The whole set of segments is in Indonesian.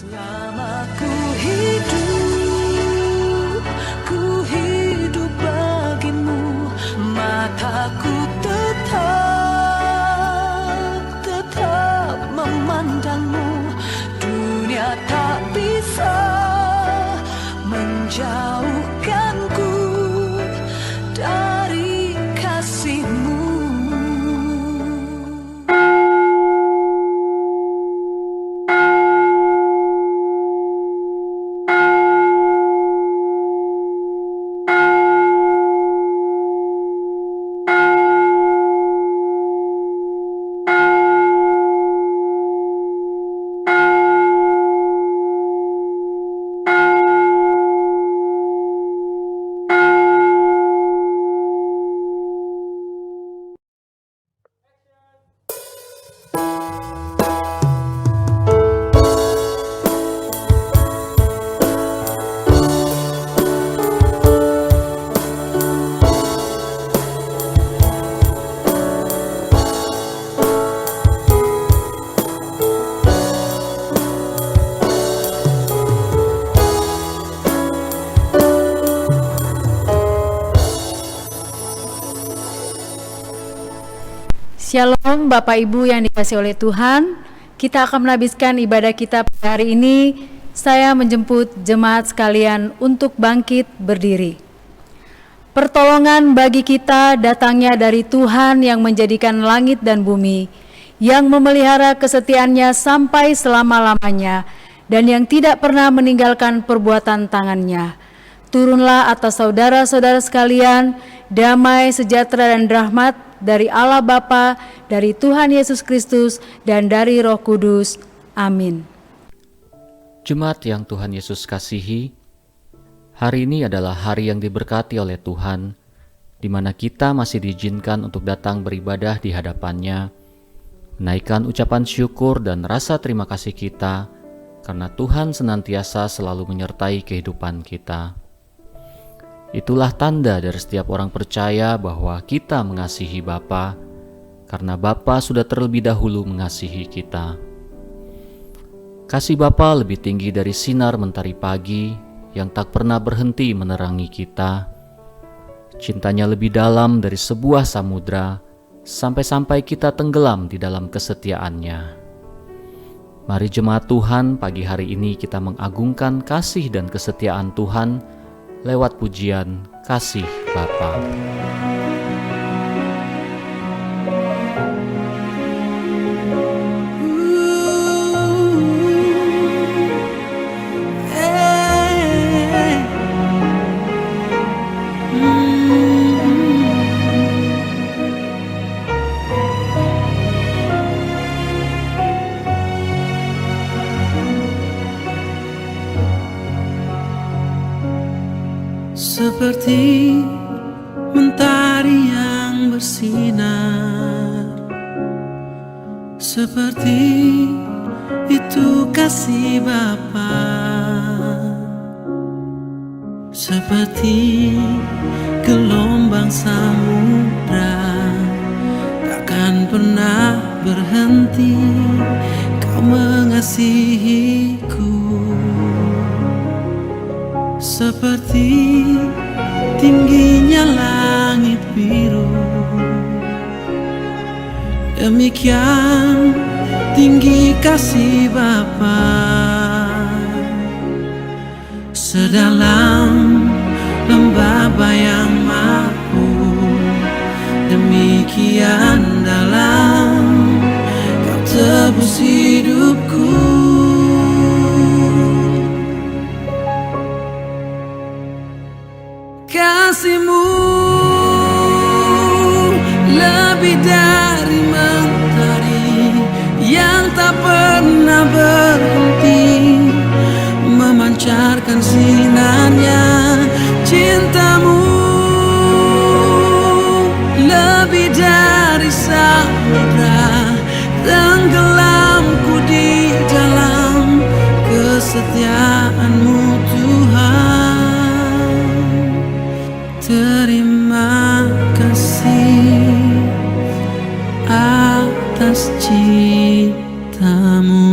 Selama ku hidup bagimu, mataku tetap memandangmu. Dunia tak bisa menjauhkanku dari kasihmu. Shalom Bapak Ibu yang dikasihi oleh Tuhan. Kita akan menghabiskan ibadah kita pada hari ini. Saya menjemput jemaat sekalian untuk bangkit berdiri. Pertolongan bagi kita datangnya dari Tuhan yang menjadikan langit dan bumi, yang memelihara kesetiaannya sampai selama-lamanya, dan yang tidak pernah meninggalkan perbuatan tangannya. Turunlah atas saudara-saudara sekalian, damai, sejahtera, dan rahmat dari Allah Bapa, dari Tuhan Yesus Kristus, dan dari Roh Kudus. Amin. Jemaat yang Tuhan Yesus kasihi, hari ini adalah hari yang diberkati oleh Tuhan, di mana kita masih diizinkan untuk datang beribadah di hadapan-Nya, menaikkan ucapan syukur dan rasa terima kasih kita, karena Tuhan senantiasa selalu menyertai kehidupan kita. Itulah tanda dari setiap orang percaya bahwa kita mengasihi Bapa, karena Bapa sudah terlebih dahulu mengasihi kita. Kasih Bapa lebih tinggi dari sinar mentari pagi yang tak pernah berhenti menerangi kita. Cintanya lebih dalam dari sebuah samudra, sampai-sampai kita tenggelam di dalam kesetiaannya. Mari jemaat Tuhan, pagi hari ini kita mengagungkan kasih dan kesetiaan Tuhan lewat pujian Kasih Bapa. Seperti mentari yang bersinar, seperti itu kasih Bapa, seperti gelombang samudra, takkan pernah berhenti Kau mengasihiku. Seperti tingginya langit biru, demikian tinggi kasih Bapa. Sedalam lembah bayang mahu, demikian dalam Kau tebus hidupku. Kasih-Mu lebih dari mentari yang tak pernah berhenti memancarkan sinarnya. Cinta-Mu lebih dari samudra, tenggelamku di dalam kesetiaan-Mu Tuhan. Terima kasih atas cinta-Mu.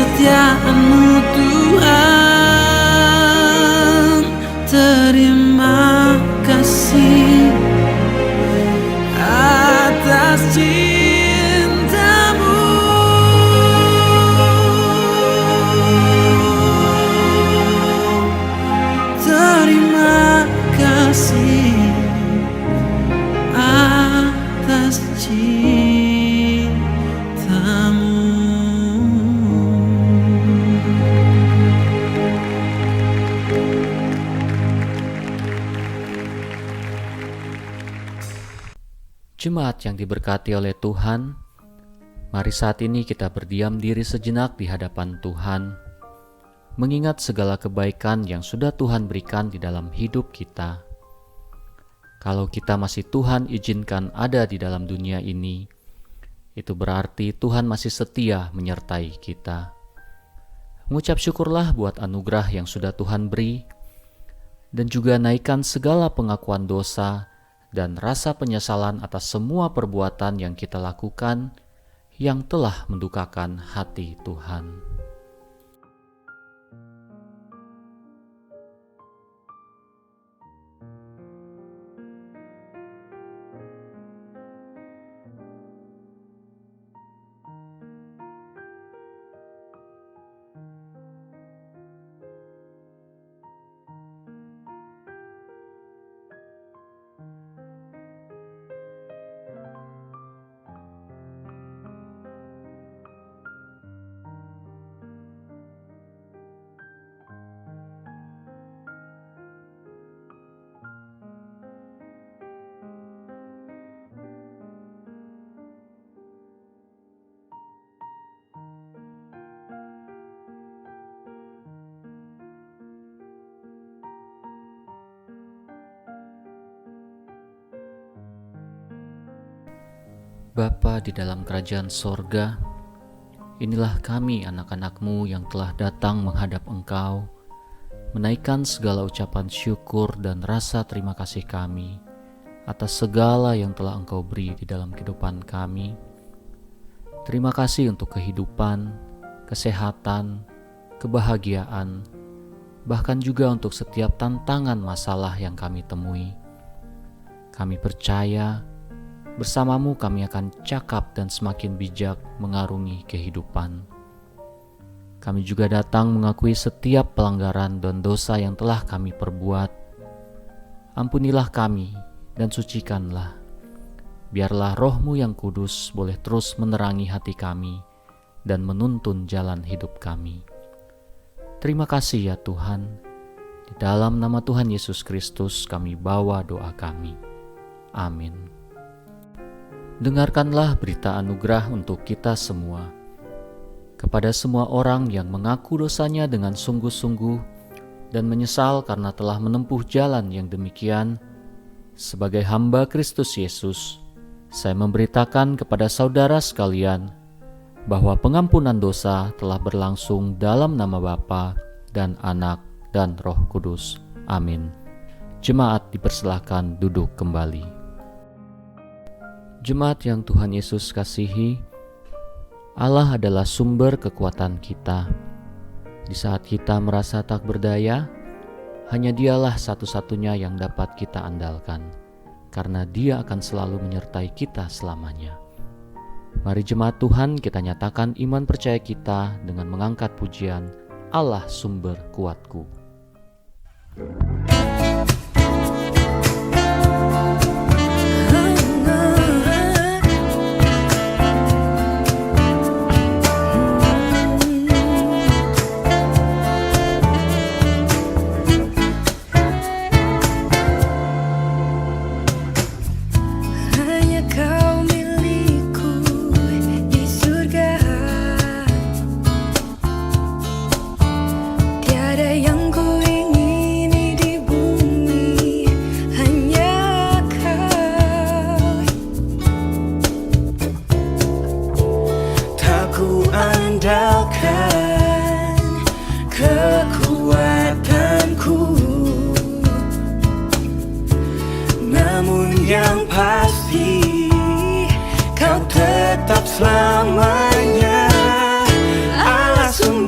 kesetiaan-Mu Tuhan. Terima kasih atas cinta-Mu. Terima kasih atas cinta-Mu. Jemaat yang diberkati oleh Tuhan, mari saat ini kita berdiam diri sejenak di hadapan Tuhan, mengingat segala kebaikan yang sudah Tuhan berikan di dalam hidup kita. Kalau kita masih Tuhan izinkan ada di dalam dunia ini, itu berarti Tuhan masih setia menyertai kita. Mengucap syukurlah buat anugerah yang sudah Tuhan beri, dan juga naikkan segala pengakuan dosa dan rasa penyesalan atas semua perbuatan yang kita lakukan yang telah mendukakan hati Tuhan. Bapa di dalam kerajaan sorga, inilah kami anak-anak-Mu yang telah datang menghadap Engkau, menaikkan segala ucapan syukur dan rasa terima kasih kami atas segala yang telah Engkau beri di dalam kehidupan kami. Terima kasih untuk kehidupan, kesehatan, kebahagiaan, bahkan juga untuk setiap tantangan masalah yang kami temui. Kami percaya bersama-Mu kami akan cakap dan semakin bijak mengarungi kehidupan. Kami juga datang mengakui setiap pelanggaran dan dosa yang telah kami perbuat. Ampunilah kami dan sucikanlah. Biarlah Roh-Mu yang kudus boleh terus menerangi hati kami dan menuntun jalan hidup kami. Terima kasih ya Tuhan. Di dalam nama Tuhan Yesus Kristus kami bawa doa kami. Amin. Dengarkanlah berita anugerah untuk kita semua. Kepada semua orang yang mengaku dosanya dengan sungguh-sungguh dan menyesal karena telah menempuh jalan yang demikian, sebagai hamba Kristus Yesus, saya memberitakan kepada saudara sekalian bahwa pengampunan dosa telah berlangsung dalam nama Bapa dan Anak dan Roh Kudus. Amin. Jemaat dipersilahkan duduk kembali. Jemaat yang Tuhan Yesus kasihi, Allah adalah sumber kekuatan kita. Di saat kita merasa tak berdaya, hanya Dialah satu-satunya yang dapat kita andalkan, karena Dia akan selalu menyertai kita selamanya. Mari jemaat Tuhan kita nyatakan iman percaya kita dengan mengangkat pujian Allah sumber kuatku. Kekuatanku, namun yang pasti Kau tetap selamanya Allah sumber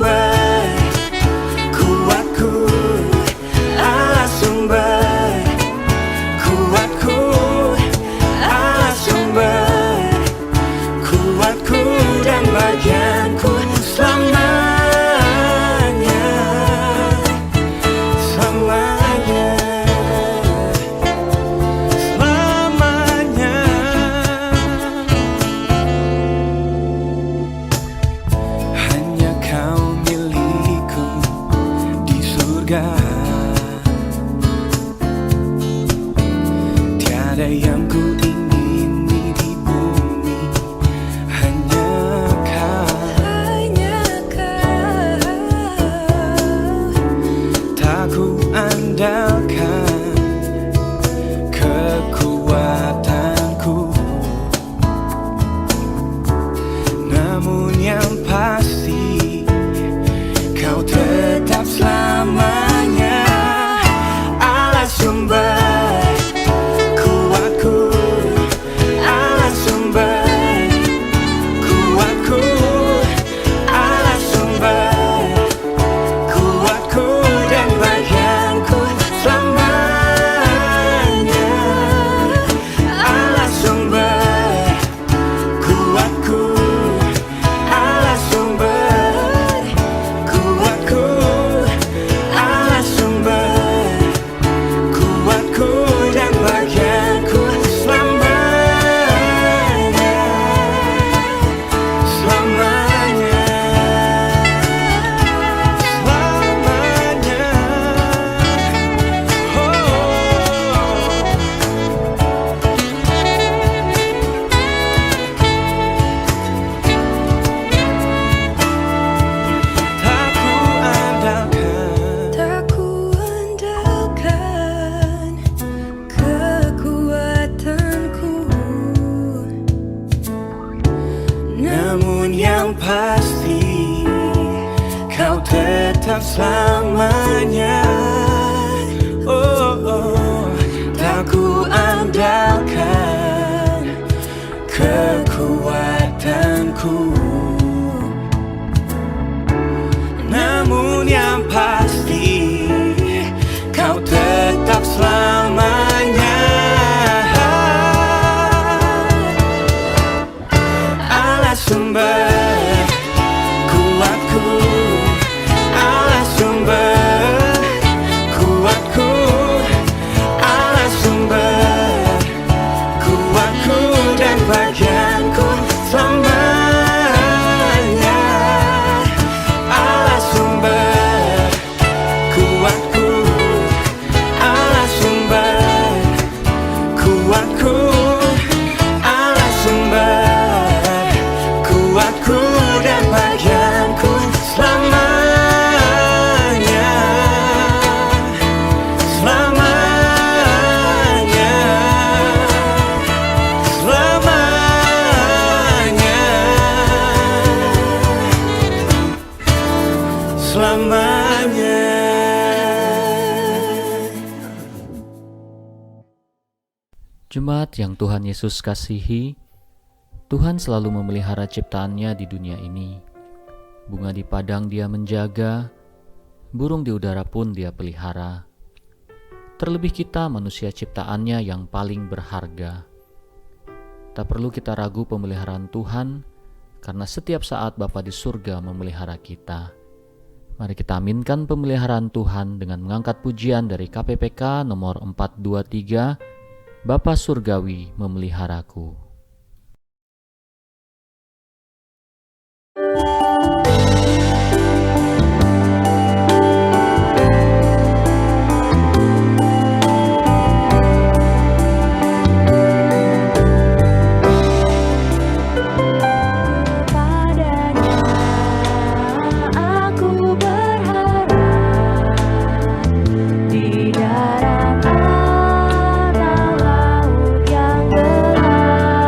Kau tetap selamanya. Oh, oh, tak ku andalkan kekuatanku, namun yang pasti kau tetap selamanya. Allah sumber kuatku, Allah sumber kuatku, Allah sumber kuatku dan bagianku selamanya. Allah sumber kuatku, Allah sumber kuatku, Allah sumber kuatku dan bagianku selamanya. Selamanya, selamanya, selamanya. Jemaat yang Tuhan Yesus kasihi, Tuhan selalu memelihara ciptaannya di dunia ini. Bunga di padang Dia menjaga, burung di udara pun Dia pelihara. Terlebih kita manusia ciptaannya yang paling berharga. Tak perlu kita ragu pemeliharaan Tuhan, karena setiap saat Bapa di surga memelihara kita. Mari kita aminkan pemeliharaan Tuhan dengan mengangkat pujian dari KPPK nomor 423, Bapa Surgawi memeliharaku. Padanya aku berharap, di darat atau laut yang gelap.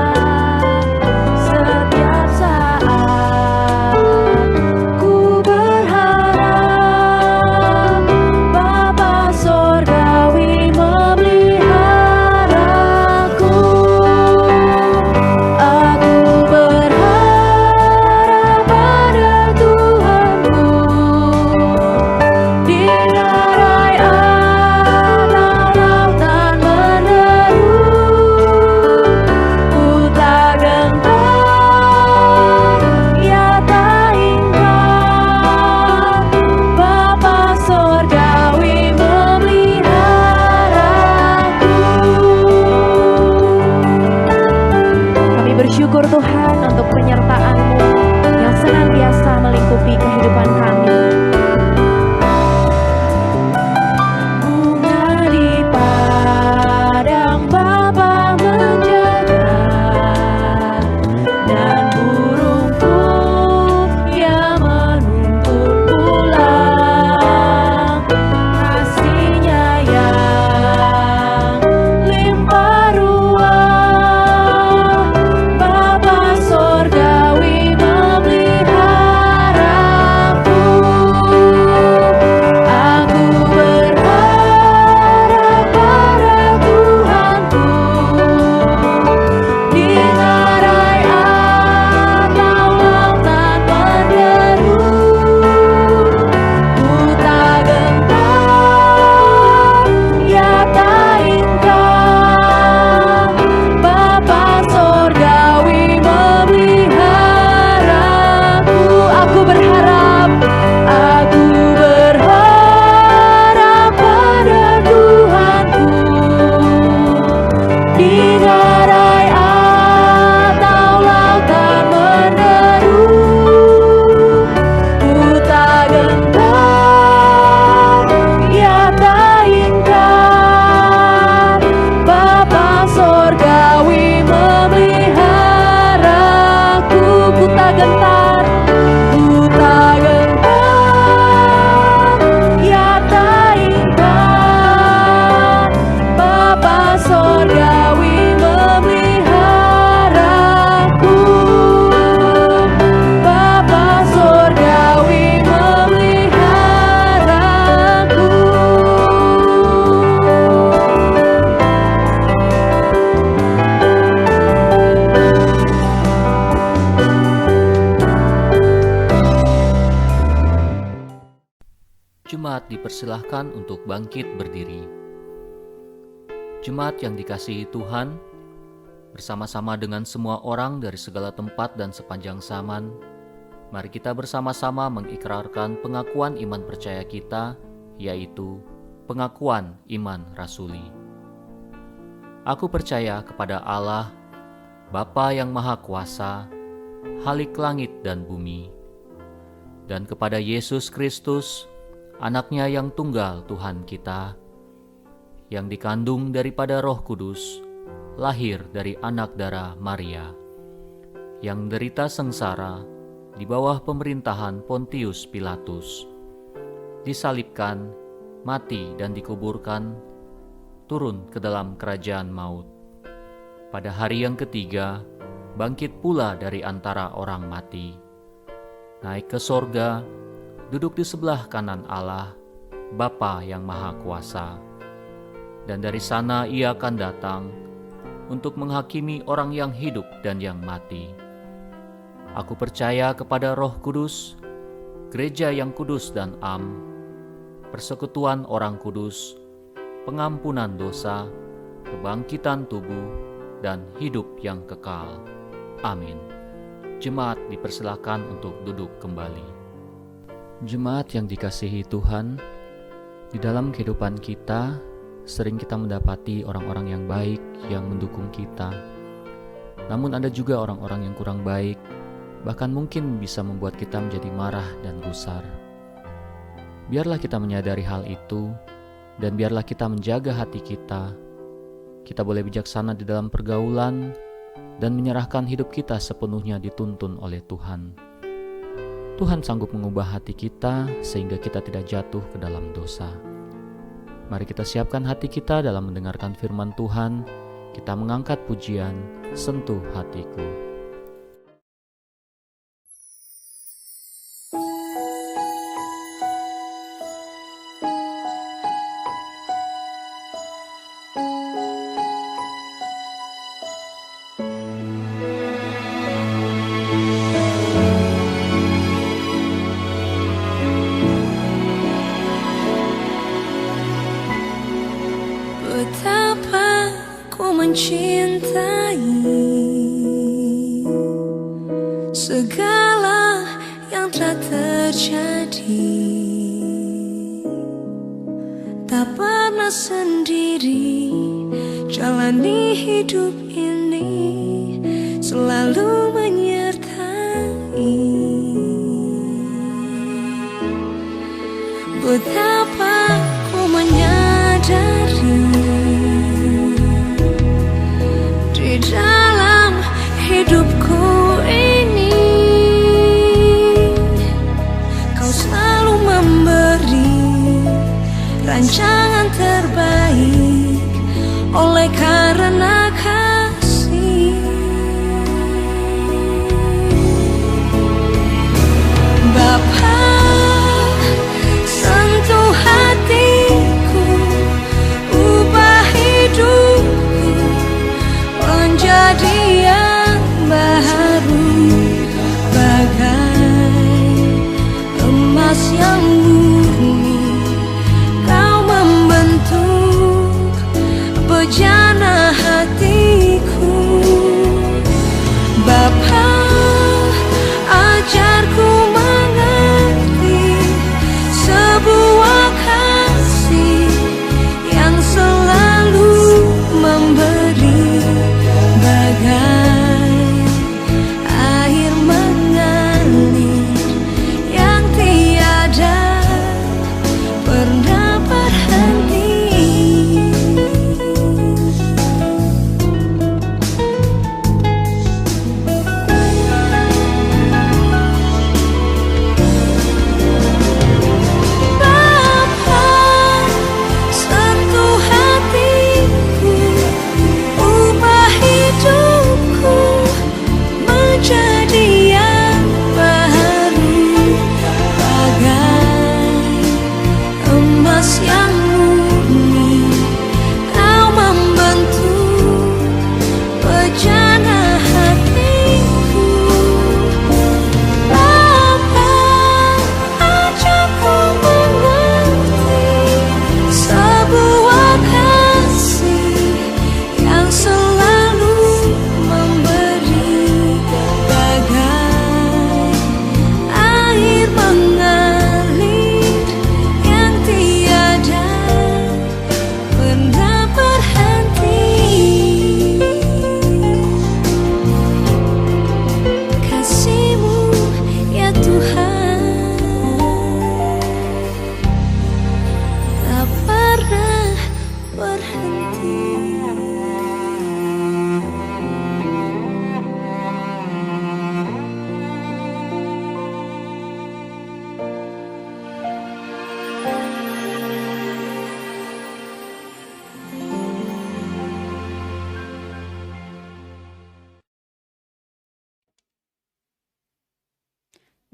Jemaat dipersilahkan untuk bangkit berdiri. Jemaat yang dikasihi Tuhan, bersama-sama dengan semua orang dari segala tempat dan sepanjang zaman, mari kita bersama-sama mengikrarkan pengakuan iman percaya kita, yaitu pengakuan iman rasuli. Aku percaya kepada Allah, Bapa yang Maha Kuasa, Khalik langit dan bumi, dan kepada Yesus Kristus, Anak-Nya yang tunggal Tuhan kita, yang dikandung daripada Roh Kudus, lahir dari anak darah Maria, yang derita sengsara di bawah pemerintahan Pontius Pilatus, disalibkan, mati dan dikuburkan, turun ke dalam kerajaan maut. Pada hari yang ketiga, bangkit pula dari antara orang mati, naik ke sorga, duduk di sebelah kanan Allah, Bapa yang Maha Kuasa. Dan dari sana Ia akan datang untuk menghakimi orang yang hidup dan yang mati. Aku percaya kepada Roh Kudus, gereja yang kudus dan am, persekutuan orang kudus, pengampunan dosa, kebangkitan tubuh, dan hidup yang kekal. Amin. Jemaat dipersilakan untuk duduk kembali. Jemaat yang dikasihi Tuhan, di dalam kehidupan kita, sering kita mendapati orang-orang yang baik yang mendukung kita. Namun ada juga orang-orang yang kurang baik, bahkan mungkin bisa membuat kita menjadi marah dan gusar. Biarlah kita menyadari hal itu, dan biarlah kita menjaga hati kita. Kita boleh bijaksana di dalam pergaulan, dan menyerahkan hidup kita sepenuhnya dituntun oleh Tuhan. Tuhan sanggup mengubah hati kita sehingga kita tidak jatuh ke dalam dosa. Mari kita siapkan hati kita dalam mendengarkan firman Tuhan. Kita mengangkat pujian, sentuh hatiku. Betapa ku mencintai segala yang telah terjadi. Tak pernah sendiri jalani hidup ini, selalu menyertai. Betapa ku menyadari di dalam hidupku ini, Kau selalu memberi rancangan terbaik oleh karena kasih. Bapa, sentuh hatiku, ubah hidupku menjadi yang baru, bagai emas yang murni. Kau membentuk bejana hatiku. Bapa, ajarku mengerti sebuah kasih yang selalu memberi, bagai air mengalir yang tiada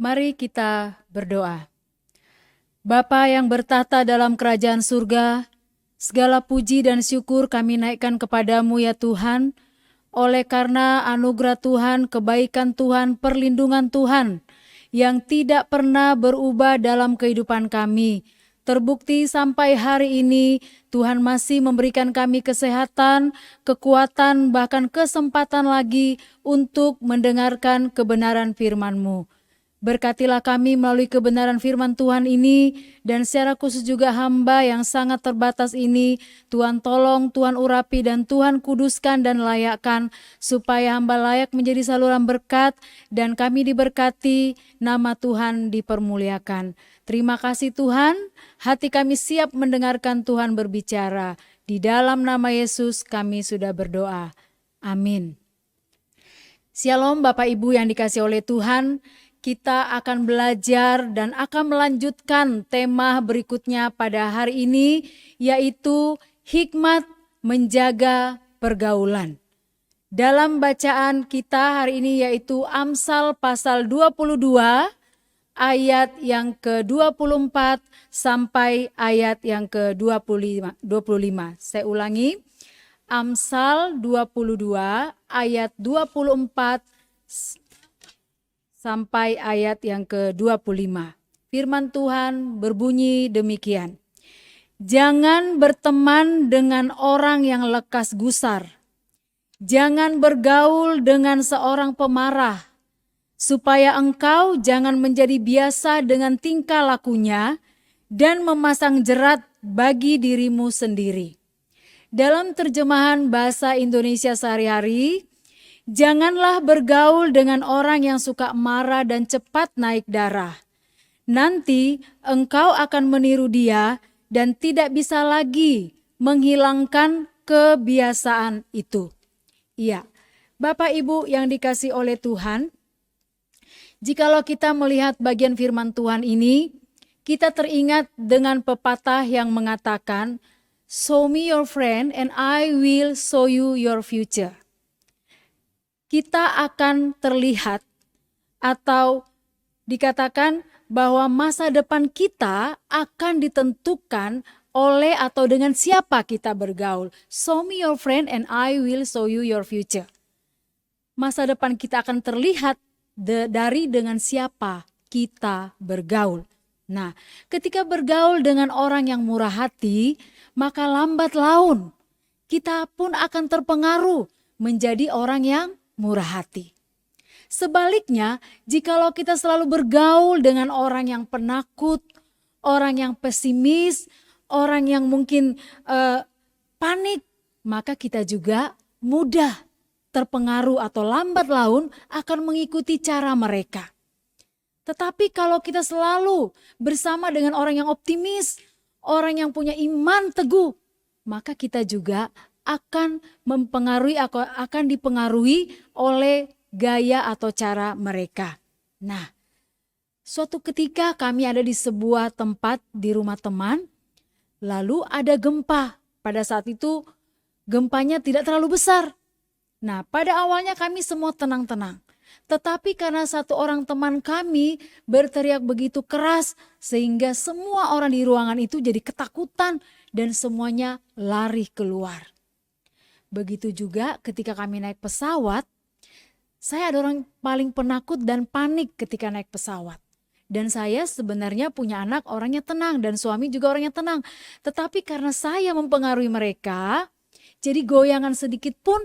Mari kita berdoa. Bapa yang bertahta dalam kerajaan surga, segala puji dan syukur kami naikkan kepadamu ya Tuhan, oleh karena anugerah Tuhan, kebaikan Tuhan, perlindungan Tuhan, yang tidak pernah berubah dalam kehidupan kami. Terbukti sampai hari ini Tuhan masih memberikan kami kesehatan, kekuatan, bahkan kesempatan lagi untuk mendengarkan kebenaran firman-Mu. Berkatilah kami melalui kebenaran firman Tuhan ini, dan secara khusus juga hamba yang sangat terbatas ini. Tuhan tolong, Tuhan urapi, dan Tuhan kuduskan dan layakkan, supaya hamba layak menjadi saluran berkat, dan kami diberkati, nama Tuhan dipermuliakan. Terima kasih Tuhan, hati kami siap mendengarkan Tuhan berbicara. Di dalam nama Yesus kami sudah berdoa. Amin. Shalom Bapak Ibu yang dikasihi oleh Tuhan. Kita akan belajar dan akan melanjutkan tema berikutnya pada hari ini, yaitu hikmat menjaga pergaulan. Dalam bacaan kita hari ini yaitu Amsal pasal 22 ayat yang ke-24 sampai ayat yang ke-25. Saya ulangi, Amsal 22 ayat 24 sampai ayat yang ke-25. Firman Tuhan berbunyi demikian. Jangan berteman dengan orang yang lekas gusar. Jangan bergaul dengan seorang pemarah, supaya engkau jangan menjadi biasa dengan tingkah lakunya dan memasang jerat bagi dirimu sendiri. Dalam terjemahan bahasa Indonesia sehari-hari, janganlah bergaul dengan orang yang suka marah dan cepat naik darah. Nanti engkau akan meniru dia dan tidak bisa lagi menghilangkan kebiasaan itu. Iya, Bapak Ibu yang dikasihi oleh Tuhan, jikalau kita melihat bagian firman Tuhan ini, kita teringat dengan pepatah yang mengatakan, "Show me your friend and I will show you your future." Kita akan terlihat atau dikatakan bahwa masa depan kita akan ditentukan oleh atau dengan siapa kita bergaul. Show me your friend and I will show you your future. Masa depan kita akan terlihat dari dengan siapa kita bergaul. Nah, ketika bergaul dengan orang yang murah hati, maka lambat laun kita pun akan terpengaruh menjadi orang yang murah hati. Sebaliknya, jikalau kita selalu bergaul dengan orang yang penakut, orang yang pesimis, orang yang mungkin panik, maka kita juga mudah terpengaruh atau lambat laun akan mengikuti cara mereka. Tetapi kalau kita selalu bersama dengan orang yang optimis, orang yang punya iman teguh, maka kita juga akan dipengaruhi oleh gaya atau cara mereka. Nah, suatu ketika kami ada di sebuah tempat di rumah teman, lalu ada gempa. Pada saat itu gempanya tidak terlalu besar. Nah, pada awalnya kami semua tenang-tenang. Tetapi karena satu orang teman kami berteriak begitu keras sehingga semua orang di ruangan itu jadi ketakutan dan semuanya lari keluar. Begitu juga ketika kami naik pesawat, saya ada orang paling penakut dan panik ketika naik pesawat. Dan saya sebenarnya punya anak orangnya tenang dan suami juga orangnya tenang. Tetapi karena saya mempengaruhi mereka, jadi goyangan sedikit pun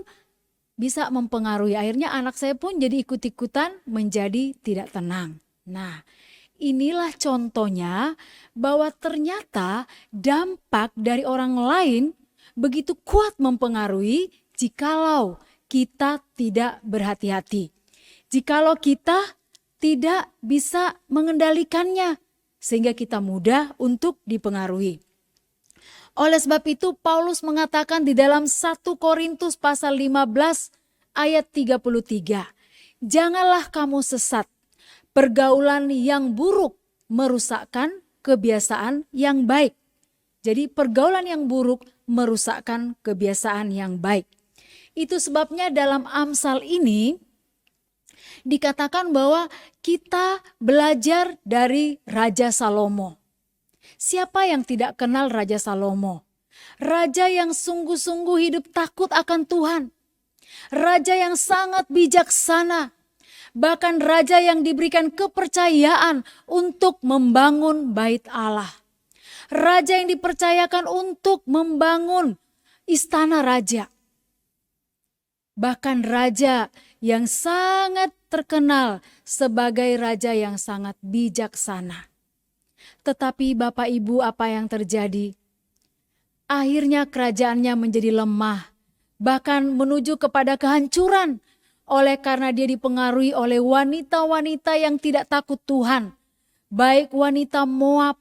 bisa mempengaruhi. Akhirnya anak saya pun jadi ikut-ikutan menjadi tidak tenang. Nah, inilah contohnya bahwa ternyata dampak dari orang lain begitu kuat mempengaruhi jikalau kita tidak berhati-hati. Jikalau kita tidak bisa mengendalikannya sehingga kita mudah untuk dipengaruhi. Oleh sebab itu Paulus mengatakan di dalam 1 Korintus pasal 15 ayat 33. Janganlah kamu sesat, pergaulan yang buruk merusakkan kebiasaan yang baik. Jadi pergaulan yang buruk merusakkan kebiasaan yang baik. Itu sebabnya dalam Amsal ini Dikatakan bahwa kita belajar dari Raja Salomo. Siapa yang tidak kenal Raja Salomo? Raja yang sungguh-sungguh hidup takut akan Tuhan. Raja yang sangat bijaksana. Bahkan raja yang diberikan kepercayaan untuk membangun bait Allah. Raja yang dipercayakan untuk membangun istana raja. Bahkan raja yang sangat terkenal sebagai raja yang sangat bijaksana. Tetapi Bapak Ibu, apa yang terjadi? Akhirnya kerajaannya menjadi lemah, bahkan menuju kepada kehancuran, oleh karena dia dipengaruhi oleh wanita-wanita yang tidak takut Tuhan. Baik wanita Moab,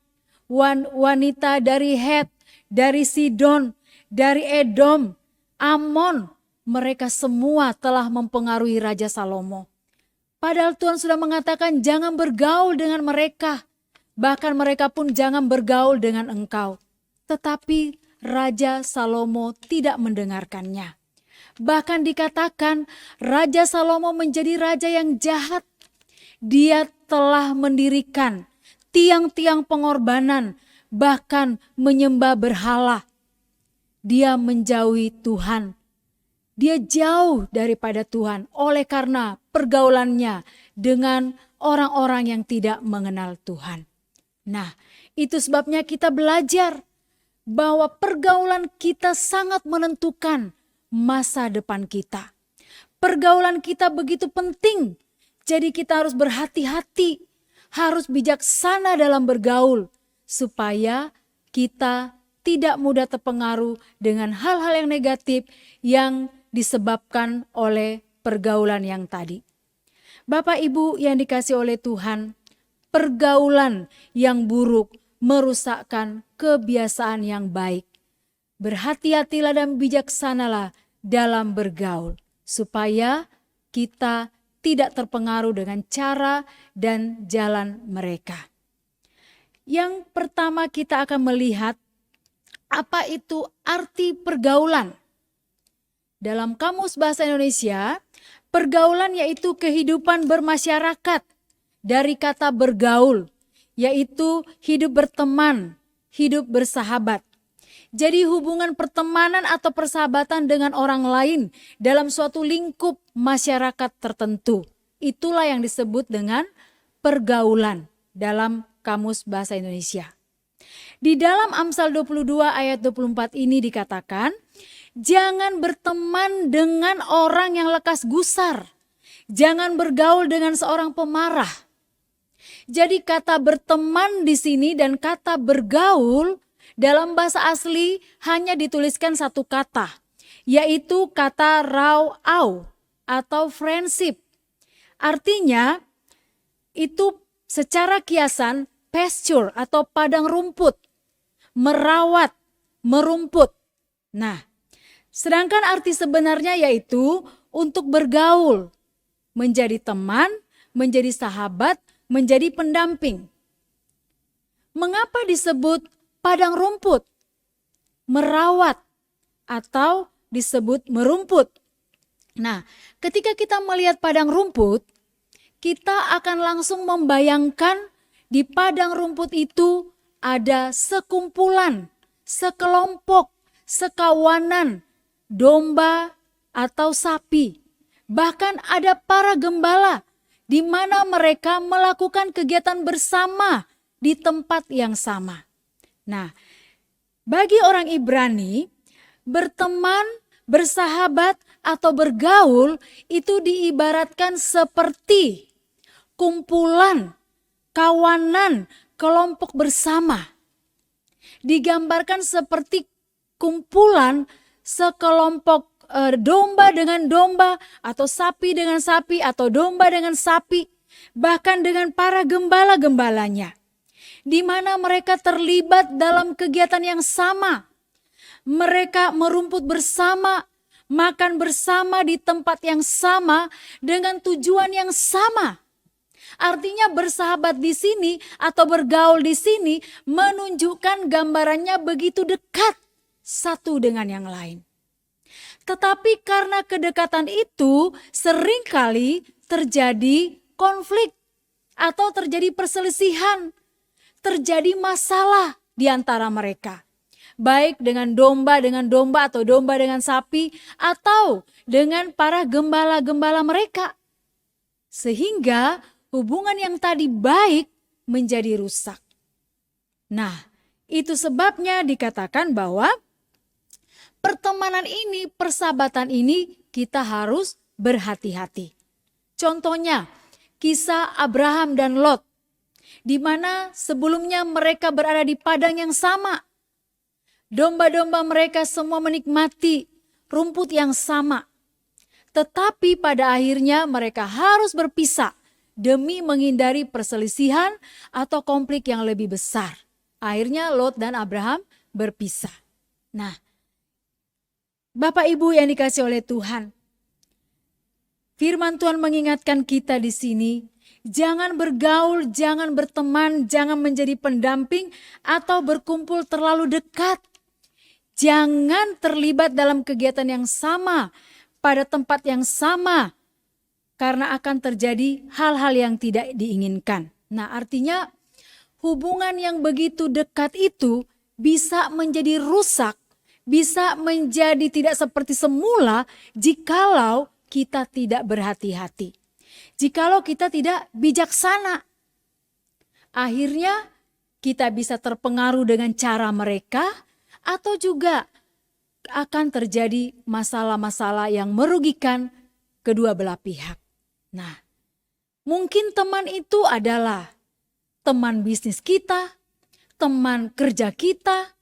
wanita dari Het, dari Sidon, dari Edom, Amon, mereka semua telah mempengaruhi Raja Salomo. Padahal Tuhan sudah mengatakan jangan bergaul dengan mereka, bahkan mereka pun jangan bergaul dengan engkau. Tetapi Raja Salomo tidak mendengarkannya. Bahkan dikatakan Raja Salomo menjadi raja yang jahat. Dia telah mendirikan tiang-tiang pengorbanan, bahkan menyembah berhala. Dia menjauhi Tuhan. Dia jauh daripada Tuhan oleh karena pergaulannya dengan orang-orang yang tidak mengenal Tuhan. Nah, itu sebabnya kita belajar bahwa pergaulan kita sangat menentukan masa depan kita. Pergaulan kita begitu penting, jadi kita harus berhati-hati, harus bijaksana dalam bergaul, supaya kita tidak mudah terpengaruh dengan hal-hal yang negatif yang disebabkan oleh pergaulan yang tadi. Bapak Ibu yang dikasihi oleh Tuhan, pergaulan yang buruk merusakkan kebiasaan yang baik. Berhati-hatilah dan bijaksanalah dalam bergaul, supaya kita tidak terpengaruh dengan cara dan jalan mereka. Yang pertama kita akan melihat apa itu arti pergaulan. Dalam Kamus Bahasa Indonesia, pergaulan yaitu kehidupan bermasyarakat, dari kata bergaul, yaitu hidup berteman, hidup bersahabat. Jadi hubungan pertemanan atau persahabatan dengan orang lain dalam suatu lingkup masyarakat tertentu. Itulah yang disebut dengan pergaulan dalam Kamus Bahasa Indonesia. Di dalam Amsal 22 ayat 24 ini dikatakan, jangan berteman dengan orang yang lekas gusar. Jangan bergaul dengan seorang pemarah. Jadi kata berteman di sini dan kata bergaul dalam bahasa asli hanya dituliskan satu kata, yaitu kata rau-au atau friendship. Artinya itu secara kiasan pasture atau padang rumput, merawat, merumput. Nah, sedangkan arti sebenarnya yaitu untuk bergaul, menjadi teman, menjadi sahabat, menjadi pendamping. Mengapa disebut padang rumput, merawat, atau disebut merumput? Nah, ketika kita melihat padang rumput, kita akan langsung membayangkan di padang rumput itu ada sekumpulan, sekelompok, sekawanan, domba atau sapi. Bahkan ada para gembala di mana mereka melakukan kegiatan bersama di tempat yang sama. Nah, bagi orang Ibrani, berteman, bersahabat, atau bergaul itu diibaratkan seperti kumpulan, kawanan, kelompok bersama. Digambarkan seperti kumpulan sekelompok domba dengan domba, atau sapi dengan sapi, atau domba dengan sapi, bahkan dengan para gembala-gembalanya. Di mana mereka terlibat dalam kegiatan yang sama. Mereka merumput bersama, makan bersama di tempat yang sama dengan tujuan yang sama. Artinya bersahabat di sini atau bergaul di sini menunjukkan gambarannya begitu dekat satu dengan yang lain. Tetapi karena kedekatan itu seringkali terjadi konflik atau terjadi perselisihan, terjadi masalah di antara mereka. Baik dengan domba atau domba dengan sapi atau dengan para gembala-gembala mereka. Sehingga hubungan yang tadi baik menjadi rusak. Nah, itu sebabnya dikatakan bahwa pertemanan ini, persahabatan ini kita harus berhati-hati. Contohnya, kisah Abraham dan Lot, di mana sebelumnya mereka berada di padang yang sama. Domba-domba mereka semua menikmati rumput yang sama. Tetapi pada akhirnya mereka harus berpisah demi menghindari perselisihan atau konflik yang lebih besar. Akhirnya Lot dan Abraham berpisah. Nah, Bapak Ibu yang dikasihi oleh Tuhan, firman Tuhan mengingatkan kita di sini, jangan bergaul, jangan berteman, jangan menjadi pendamping atau berkumpul terlalu dekat. Jangan terlibat dalam kegiatan yang sama, pada tempat yang sama, karena akan terjadi hal-hal yang tidak diinginkan. Nah, artinya hubungan yang begitu dekat itu bisa menjadi rusak, bisa menjadi tidak seperti semula jikalau kita tidak berhati-hati. Jikalau kita tidak bijaksana, akhirnya kita bisa terpengaruh dengan cara mereka atau juga akan terjadi masalah-masalah yang merugikan kedua belah pihak. Nah, mungkin teman itu adalah teman bisnis kita, teman kerja kita,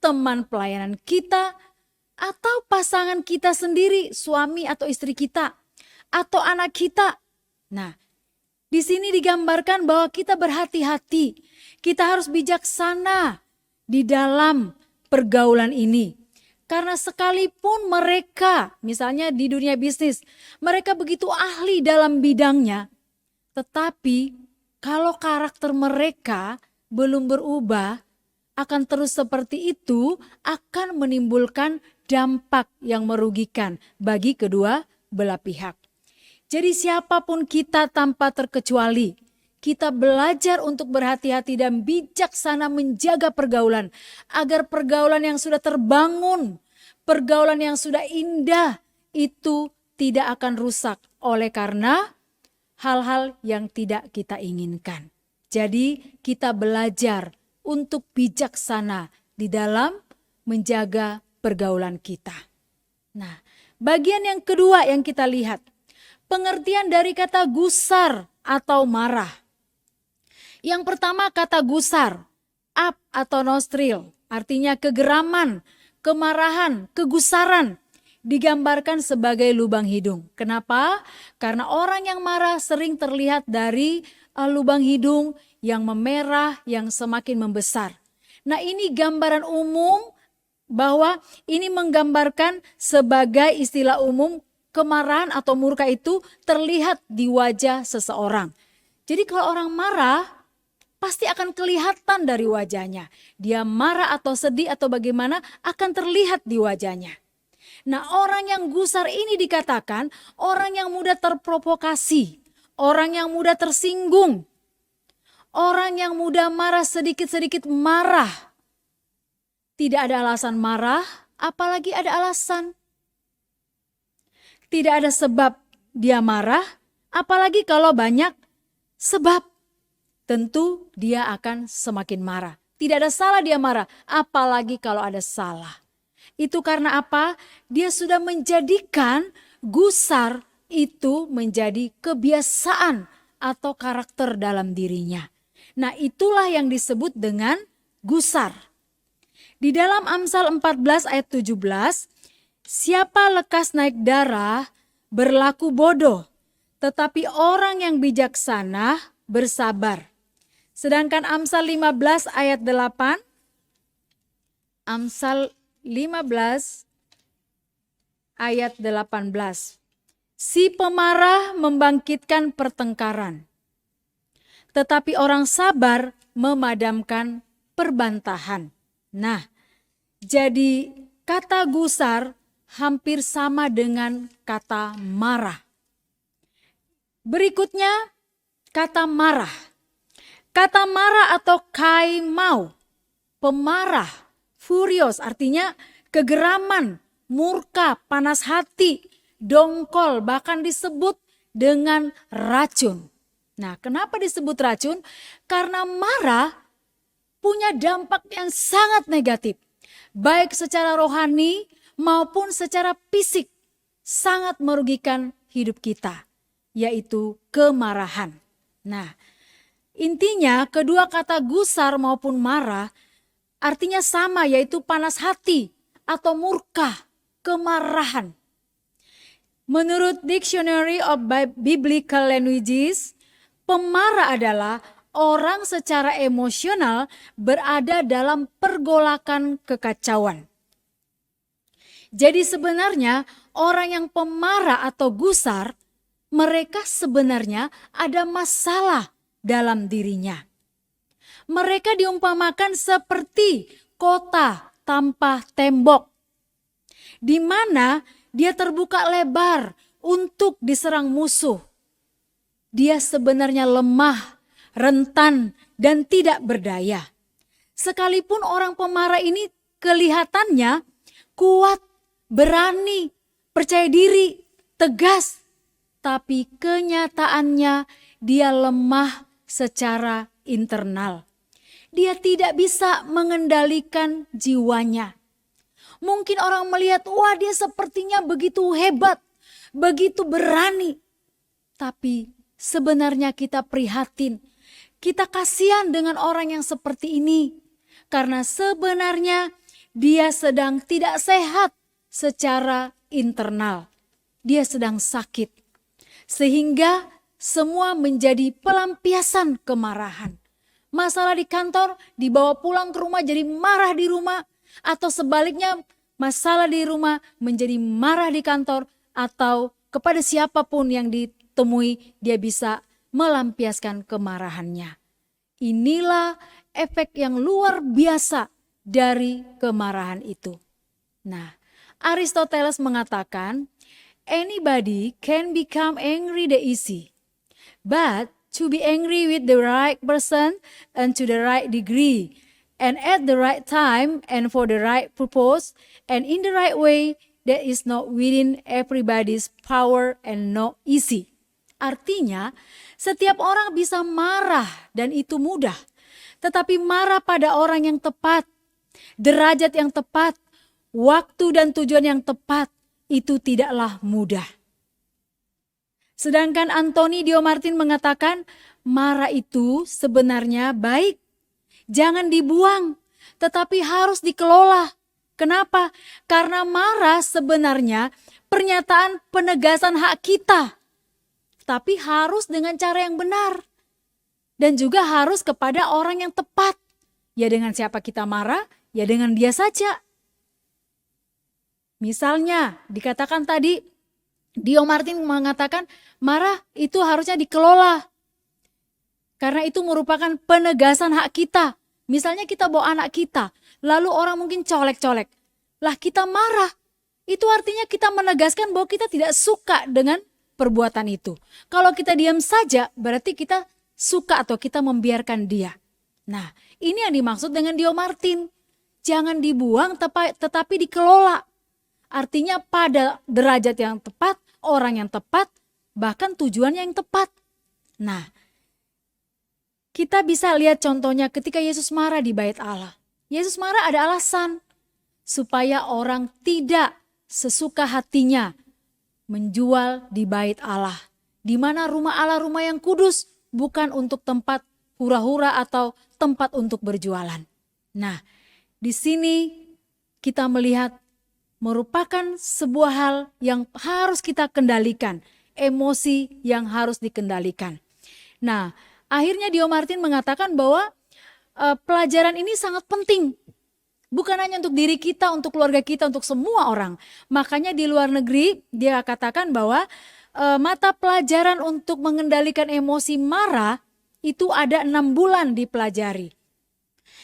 teman pelayanan kita, atau pasangan kita sendiri, suami atau istri kita, atau anak kita. Nah, di sini digambarkan bahwa kita berhati-hati, kita harus bijaksana di dalam pergaulan ini. Karena sekalipun mereka, misalnya di dunia bisnis, mereka begitu ahli dalam bidangnya, tetapi kalau karakter mereka belum berubah, akan terus seperti itu, akan menimbulkan dampak yang merugikan bagi kedua belah pihak. Jadi siapapun kita tanpa terkecuali, kita belajar untuk berhati-hati dan bijaksana menjaga pergaulan, agar pergaulan yang sudah terbangun, pergaulan yang sudah indah itu tidak akan rusak oleh karena hal-hal yang tidak kita inginkan. Jadi kita belajar untuk bijaksana di dalam menjaga pergaulan kita. Nah, bagian yang kedua yang kita lihat, pengertian dari kata gusar atau marah. Yang pertama kata gusar, ap atau nostril, artinya kegeraman, kemarahan, kegusaran, digambarkan sebagai lubang hidung. Kenapa? Karena orang yang marah sering terlihat dari lubang hidung yang memerah, yang semakin membesar. Nah, ini gambaran umum bahwa ini menggambarkan sebagai istilah umum kemarahan atau murka itu terlihat di wajah seseorang. Jadi kalau orang marah, pasti akan kelihatan dari wajahnya. Dia marah atau sedih atau bagaimana akan terlihat di wajahnya. Nah, orang yang gusar ini dikatakan orang yang mudah terprovokasi, orang yang mudah tersinggung, orang yang mudah marah sedikit-sedikit marah. Tidak ada alasan marah, apalagi ada alasan. Tidak ada sebab dia marah, apalagi kalau banyak sebab. Tentu dia akan semakin marah. Tidak ada salah dia marah, apalagi kalau ada salah. Itu karena apa? Dia sudah menjadikan gusar itu menjadi kebiasaan atau karakter dalam dirinya. Nah, itulah yang disebut dengan gusar. Di dalam Amsal 14 ayat 17, siapa lekas naik darah berlaku bodoh, tetapi orang yang bijaksana bersabar. Sedangkan Amsal 15 ayat 8, Amsal 15 ayat 18. Si pemarah membangkitkan pertengkaran, tetapi orang sabar memadamkan perbantahan. Nah, jadi kata gusar hampir sama dengan kata marah. Berikutnya kata marah. Kata marah atau kaimau, pemarah, furious artinya kegeraman, murka, panas hati, dongkol, bahkan disebut dengan racun. Nah, kenapa disebut racun? Karena marah punya dampak yang sangat negatif, baik secara rohani maupun secara fisik, sangat merugikan hidup kita, yaitu kemarahan. Nah, intinya kedua kata gusar maupun marah artinya sama, yaitu panas hati atau murka, kemarahan. Menurut Dictionary of Biblical Languages, pemarah adalah orang secara emosional berada dalam pergolakan kekacauan. Jadi sebenarnya orang yang pemarah atau gusar, mereka sebenarnya ada masalah dalam dirinya. Mereka diumpamakan seperti kota tanpa tembok, di mana dia terbuka lebar untuk diserang musuh. Dia sebenarnya lemah, rentan, dan tidak berdaya. Sekalipun orang pemarah ini kelihatannya kuat, berani, percaya diri, tegas, tapi kenyataannya dia lemah secara internal. Dia tidak bisa mengendalikan jiwanya. Mungkin orang melihat, wah dia sepertinya begitu hebat, begitu berani. Tapi sebenarnya kita prihatin, kita kasihan dengan orang yang seperti ini. Karena sebenarnya dia sedang tidak sehat secara internal. Dia sedang sakit. Sehingga semua menjadi pelampiasan kemarahan. Masalah di kantor dibawa pulang ke rumah jadi marah di rumah. Atau sebaliknya masalah di rumah menjadi marah di kantor. Atau kepada siapapun yang ditemui dia bisa melampiaskan kemarahannya. Inilah efek yang luar biasa dari kemarahan itu. Nah, Aristoteles mengatakan, anybody can become angry the easy. But to be angry with the right person and to the right degree and at the right time and for the right purpose and in the right way, that is not within everybody's power and not easy. Artinya, setiap orang bisa marah dan itu mudah. Tetapi marah pada orang yang tepat, derajat yang tepat, waktu dan tujuan yang tepat, itu tidaklah mudah. Sedangkan Anthony Diomartin mengatakan, marah itu sebenarnya baik. Jangan dibuang, tetapi harus dikelola. Kenapa? Karena marah sebenarnya pernyataan penegasan hak kita. Tapi harus dengan cara yang benar. Dan juga harus kepada orang yang tepat. Ya dengan siapa kita marah, ya dengan dia saja. Misalnya dikatakan tadi, Diomartin mengatakan marah itu harusnya dikelola. Karena itu merupakan penegasan hak kita. Misalnya kita bawa anak kita, lalu orang mungkin colek-colek. Lah kita marah, itu artinya kita menegaskan bahwa kita tidak suka dengan perbuatan itu. Kalau kita diam saja, berarti kita suka atau kita membiarkan dia. Nah, ini yang dimaksud dengan Diomartin. Jangan dibuang tetapi dikelola. Artinya pada derajat yang tepat, orang yang tepat, bahkan tujuannya yang tepat. Nah, kita bisa lihat contohnya ketika Yesus marah di bait Allah. Yesus marah ada alasan supaya orang tidak sesuka hatinya menjual di bait Allah. Di mana rumah Allah rumah yang kudus, bukan untuk tempat hura-hura atau tempat untuk berjualan. Nah, di sini kita melihat merupakan sebuah hal yang harus kita kendalikan, emosi yang harus dikendalikan. Nah, akhirnya Diomartin mengatakan bahwa pelajaran ini sangat penting. Bukan hanya untuk diri kita, untuk keluarga kita, untuk semua orang. Makanya di luar negeri dia katakan bahwa mata pelajaran untuk mengendalikan emosi marah itu ada 6 bulan dipelajari.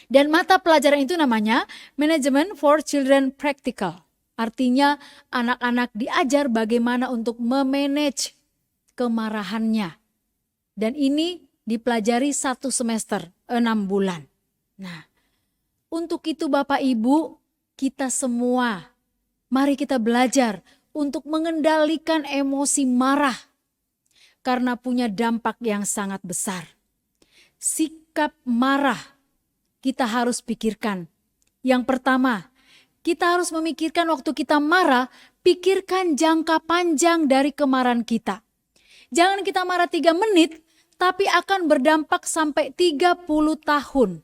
Dan mata pelajaran itu namanya Management for Children Practical. Artinya anak-anak diajar bagaimana untuk memanage kemarahannya. Dan ini dipelajari 1 semester, 6 bulan. Nah, untuk itu Bapak Ibu, kita semua, mari kita belajar untuk mengendalikan emosi marah. Karena punya dampak yang sangat besar. Sikap marah kita harus pikirkan. Yang pertama, kita harus memikirkan waktu kita marah, pikirkan jangka panjang dari kemarahan kita. Jangan kita marah 3 menit, tapi akan berdampak sampai 30 tahun.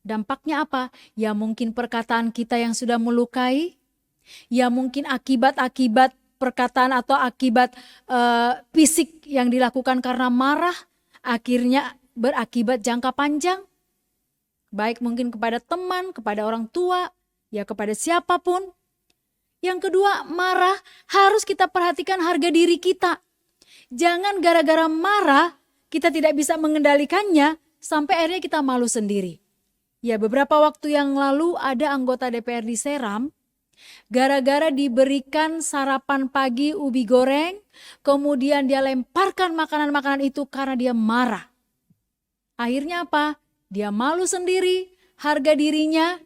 Dampaknya apa? Ya mungkin perkataan kita yang sudah melukai, ya mungkin akibat-akibat perkataan atau akibat fisik yang dilakukan karena marah, akhirnya berakibat jangka panjang. Baik mungkin kepada teman, kepada orang tua, ya kepada siapapun. Yang kedua, marah harus kita perhatikan harga diri kita. Jangan gara-gara marah kita tidak bisa mengendalikannya sampai akhirnya kita malu sendiri. Ya beberapa waktu yang lalu ada anggota DPR di Seram, gara-gara diberikan sarapan pagi ubi goreng, kemudian dia lemparkan makanan-makanan itu karena dia marah. Akhirnya apa? Dia malu sendiri, harga dirinya,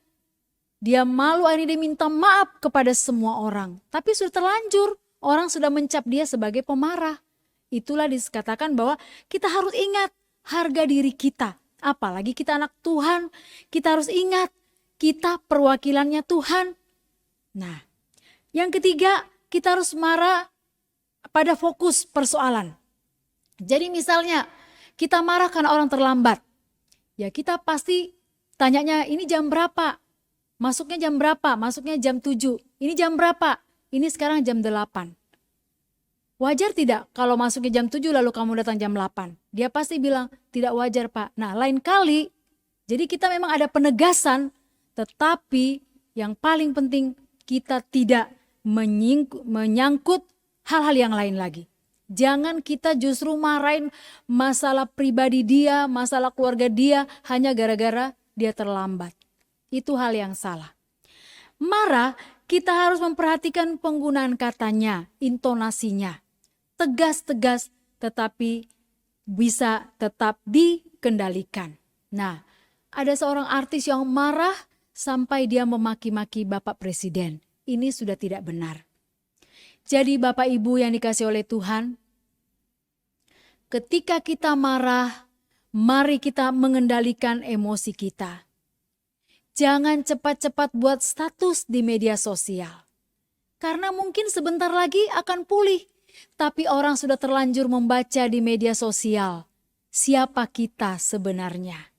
dia malu, akhirnya dia minta maaf kepada semua orang. Tapi sudah terlanjur, orang sudah mencap dia sebagai pemarah. Itulah dikatakan bahwa kita harus ingat harga diri kita. Apalagi kita anak Tuhan, kita harus ingat kita perwakilannya Tuhan. Nah, yang ketiga, kita harus marah pada fokus persoalan. Jadi misalnya kita marah karena orang terlambat. Ya kita pasti tanyanya ini jam berapa? Masuknya jam berapa? Masuknya jam 7. Ini jam berapa? Ini sekarang jam 8. Wajar tidak kalau masuknya jam 7 lalu kamu datang jam 8? Dia pasti bilang tidak wajar Pak. Nah lain kali, jadi kita memang ada penegasan, tetapi yang paling penting kita tidak menyangkut hal-hal yang lain lagi. Jangan kita justru marahin masalah pribadi dia, masalah keluarga dia hanya gara-gara dia terlambat. Itu hal yang salah. Marah, kita harus memperhatikan penggunaan katanya, intonasinya. Tegas-tegas tetapi bisa tetap dikendalikan. Nah, ada seorang artis yang marah sampai dia memaki-maki Bapak Presiden. Ini sudah tidak benar. Jadi Bapak Ibu yang dikasih oleh Tuhan, ketika kita marah, mari kita mengendalikan emosi kita. Jangan cepat-cepat buat status di media sosial. Karena mungkin sebentar lagi akan pulih. Tapi orang sudah terlanjur membaca di media sosial. Siapa kita sebenarnya?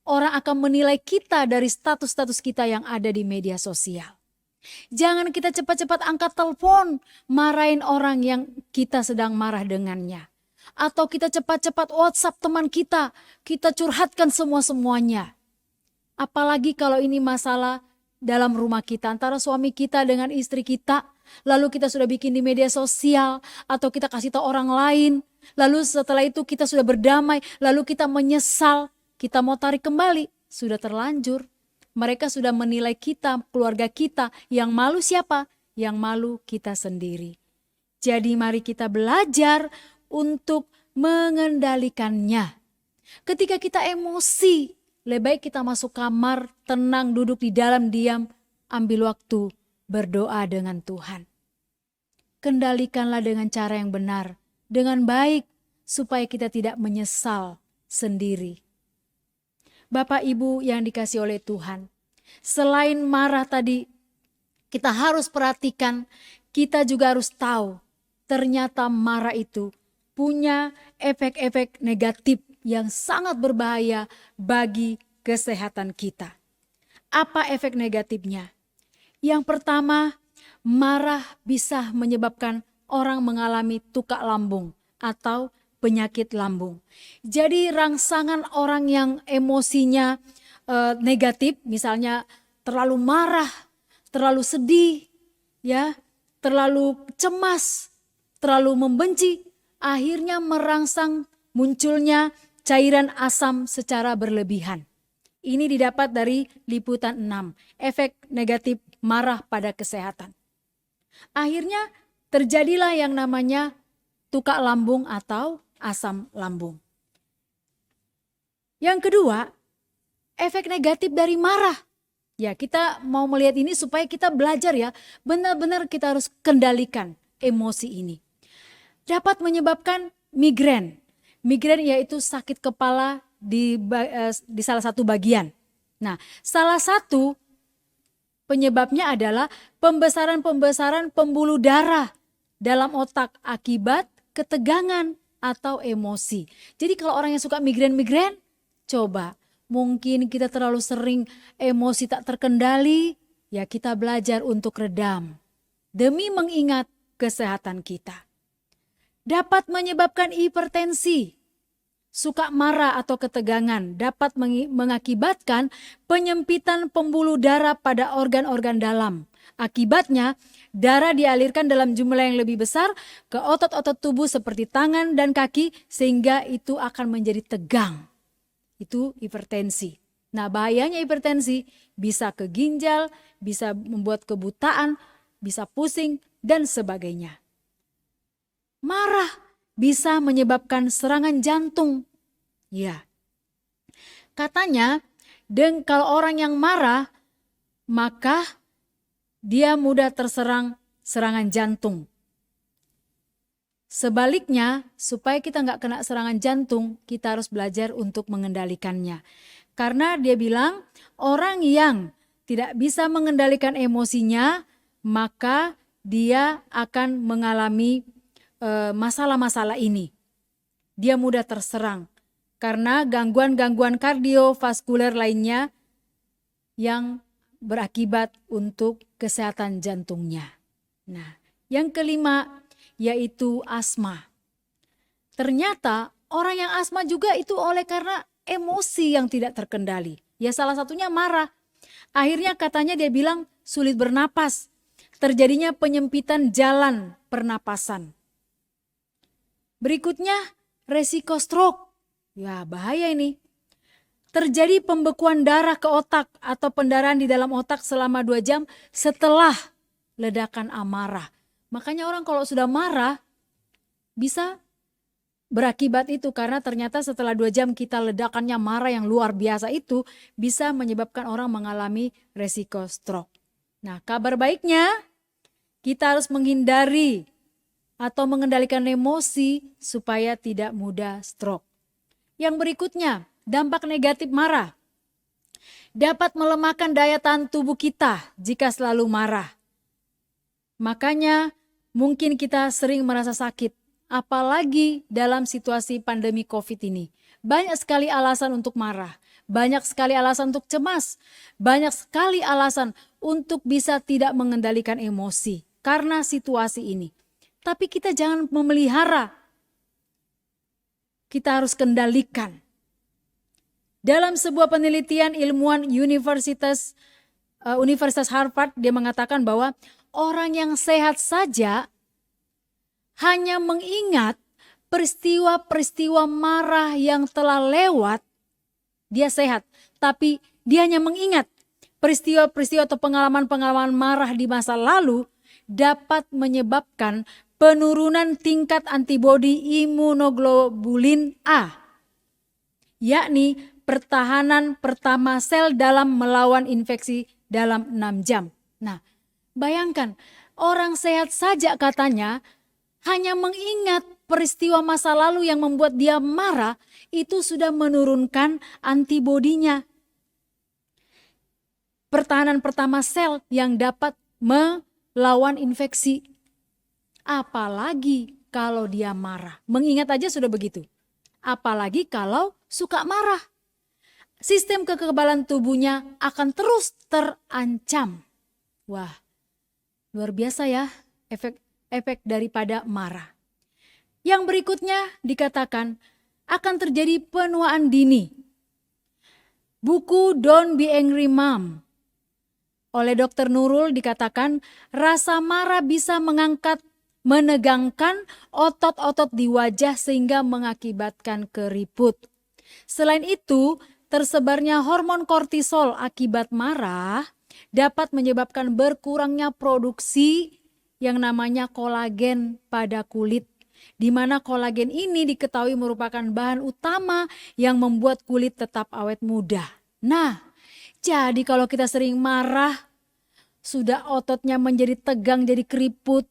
Orang akan menilai kita dari status-status kita yang ada di media sosial. Jangan kita cepat-cepat angkat telepon, marahin orang yang kita sedang marah dengannya. Atau kita cepat-cepat WhatsApp teman kita curhatkan semua-semuanya. Apalagi kalau ini masalah dalam rumah kita, antara suami kita dengan istri kita, lalu kita sudah bikin di media sosial, atau kita kasih tahu orang lain, lalu setelah itu kita sudah berdamai, lalu kita menyesal, kita mau tarik kembali, sudah terlanjur. Mereka sudah menilai kita, keluarga kita, yang malu siapa? Yang malu kita sendiri. Jadi mari kita belajar untuk mengendalikannya. Ketika kita emosi, lebih baik kita masuk kamar, tenang, duduk di dalam, diam, ambil waktu, berdoa dengan Tuhan. Kendalikanlah dengan cara yang benar, dengan baik, supaya kita tidak menyesal sendiri. Bapak Ibu yang dikasih oleh Tuhan, selain marah tadi, kita harus perhatikan, kita juga harus tahu, ternyata marah itu punya efek-efek negatif yang sangat berbahaya bagi kesehatan kita. Apa efek negatifnya? Yang pertama, marah bisa menyebabkan orang mengalami tukak lambung atau penyakit lambung. Jadi rangsangan orang yang emosinya negatif, misalnya terlalu marah, terlalu sedih, ya, terlalu cemas, terlalu membenci, akhirnya merangsang munculnya cairan asam secara berlebihan. Ini didapat dari liputan 6, efek negatif marah pada kesehatan. Akhirnya terjadilah yang namanya tukak lambung atau asam lambung. Yang kedua, efek negatif dari marah. Ya, kita mau melihat ini supaya kita belajar ya, benar-benar kita harus kendalikan emosi ini. Dapat menyebabkan migrain. Migrain yaitu sakit kepala di salah satu bagian. Nah, salah satu penyebabnya adalah pembesaran pembuluh darah dalam otak akibat ketegangan atau emosi. Jadi kalau orang yang suka migrain-migrain, coba mungkin kita terlalu sering emosi tak terkendali, ya kita belajar untuk redam demi mengingat kesehatan kita. Dapat menyebabkan hipertensi. Suka marah atau ketegangan dapat mengakibatkan penyempitan pembuluh darah pada organ-organ dalam. Akibatnya, darah dialirkan dalam jumlah yang lebih besar ke otot-otot tubuh seperti tangan dan kaki sehingga itu akan menjadi tegang. Itu hipertensi. Nah, bahayanya hipertensi bisa ke ginjal, bisa membuat kebutaan, bisa pusing, dan sebagainya. Marah bisa menyebabkan serangan jantung. Ya, katanya kalau orang yang marah, maka dia mudah terserang serangan jantung. Sebaliknya, supaya kita nggak kena serangan jantung, kita harus belajar untuk mengendalikannya. Karena dia bilang, orang yang tidak bisa mengendalikan emosinya, maka dia akan mengalami masalah-masalah ini. Dia mudah terserang karena gangguan-gangguan kardiovaskuler lainnya yang berakibat untuk kesehatan jantungnya. Nah, yang kelima yaitu asma. Ternyata orang yang asma juga itu oleh karena emosi yang tidak terkendali. Ya salah satunya marah. Akhirnya katanya dia bilang sulit bernapas. Terjadinya penyempitan jalan pernapasan. Berikutnya resiko stroke. Ya bahaya ini. Terjadi pembekuan darah ke otak atau pendarahan di dalam otak selama 2 jam setelah ledakan amarah. Makanya orang kalau sudah marah bisa berakibat itu karena ternyata setelah 2 jam kita ledakannya marah yang luar biasa itu bisa menyebabkan orang mengalami resiko stroke. Nah, kabar baiknya kita harus menghindari atau mengendalikan emosi supaya tidak mudah stroke. Yang berikutnya, dampak negatif marah. Dapat melemahkan daya tahan tubuh kita jika selalu marah. Makanya mungkin kita sering merasa sakit, apalagi dalam situasi pandemi COVID ini. Banyak sekali alasan untuk marah, banyak sekali alasan untuk cemas, banyak sekali alasan untuk bisa tidak mengendalikan emosi karena situasi ini. Tapi kita jangan memelihara, kita harus kendalikan. Dalam sebuah penelitian ilmuwan Universitas Harvard, dia mengatakan bahwa orang yang sehat saja hanya mengingat peristiwa-peristiwa marah yang telah lewat, dia sehat. Tapi dia hanya mengingat peristiwa-peristiwa atau pengalaman-pengalaman marah di masa lalu dapat menyebabkan penurunan tingkat antibodi imunoglobulin A, yakni pertahanan pertama sel dalam melawan infeksi dalam 6 jam. Nah, bayangkan orang sehat saja katanya hanya mengingat peristiwa masa lalu yang membuat dia marah itu sudah menurunkan antibodinya. Pertahanan pertama sel yang dapat melawan infeksi. Apalagi kalau dia marah. Mengingat aja sudah begitu. Apalagi kalau suka marah. Sistem kekebalan tubuhnya akan terus terancam. Wah, luar biasa ya efek daripada marah. Yang berikutnya dikatakan akan terjadi penuaan dini. Buku Don't Be Angry Mom oleh Dr. Nurul dikatakan rasa marah bisa menegangkan otot-otot di wajah sehingga mengakibatkan keriput. Selain itu, tersebarnya hormon kortisol akibat marah dapat menyebabkan berkurangnya produksi yang namanya kolagen pada kulit di mana kolagen ini diketahui merupakan bahan utama yang membuat kulit tetap awet muda. Nah, jadi kalau kita sering marah, sudah ototnya menjadi tegang, jadi keriput,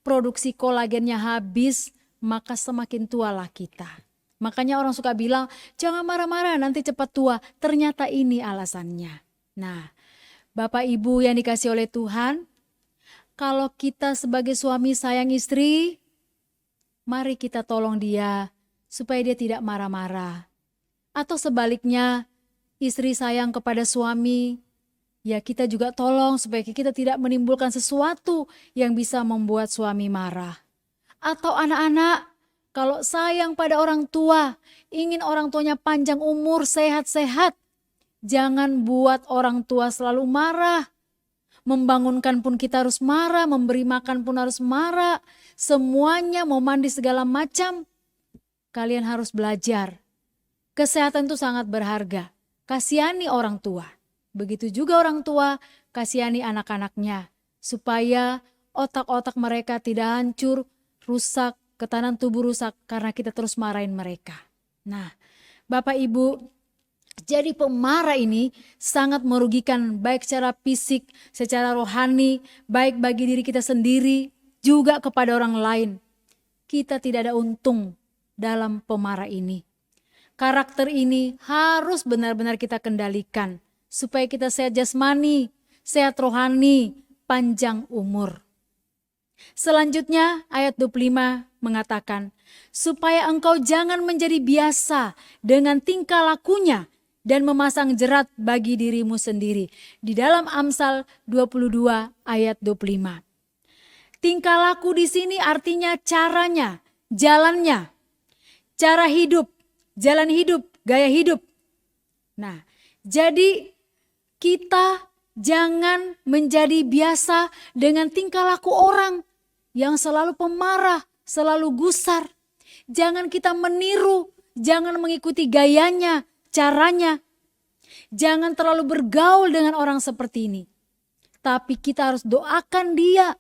produksi kolagennya habis, maka semakin tualah kita. Makanya orang suka bilang, jangan marah-marah nanti cepat tua. Ternyata ini alasannya. Nah, Bapak Ibu yang dikasih oleh Tuhan, kalau kita sebagai suami sayang istri, mari kita tolong dia supaya dia tidak marah-marah. Atau sebaliknya, istri sayang kepada suami, ya kita juga tolong supaya kita tidak menimbulkan sesuatu yang bisa membuat suami marah. Atau anak-anak, kalau sayang pada orang tua, ingin orang tuanya panjang umur, sehat-sehat, jangan buat orang tua selalu marah. Membangunkan pun kita harus marah, memberi makan pun harus marah. Semuanya mau mandi segala macam. Kalian harus belajar. Kesehatan itu sangat berharga. Kasihani orang tua. Begitu juga orang tua kasihani anak-anaknya. Supaya otak-otak mereka tidak hancur, rusak, ketahanan tubuh rusak karena kita terus marahin mereka. Nah, Bapak Ibu, jadi pemarah ini sangat merugikan baik secara fisik, secara rohani, baik bagi diri kita sendiri, juga kepada orang lain. Kita tidak ada untung dalam pemarah ini. Karakter ini harus benar-benar kita kendalikan supaya kita sehat jasmani, sehat rohani, panjang umur. Selanjutnya ayat 25 mengatakan, supaya engkau jangan menjadi biasa dengan tingkah lakunya dan memasang jerat bagi dirimu sendiri. Di dalam Amsal 22 ayat 25. Tingkah laku di sini artinya caranya, jalannya, cara hidup, jalan hidup, gaya hidup. Nah, jadi kita jangan menjadi biasa dengan tingkah laku orang yang selalu pemarah, selalu gusar. Jangan kita meniru, jangan mengikuti gayanya, caranya. Jangan terlalu bergaul dengan orang seperti ini. Tapi kita harus doakan dia.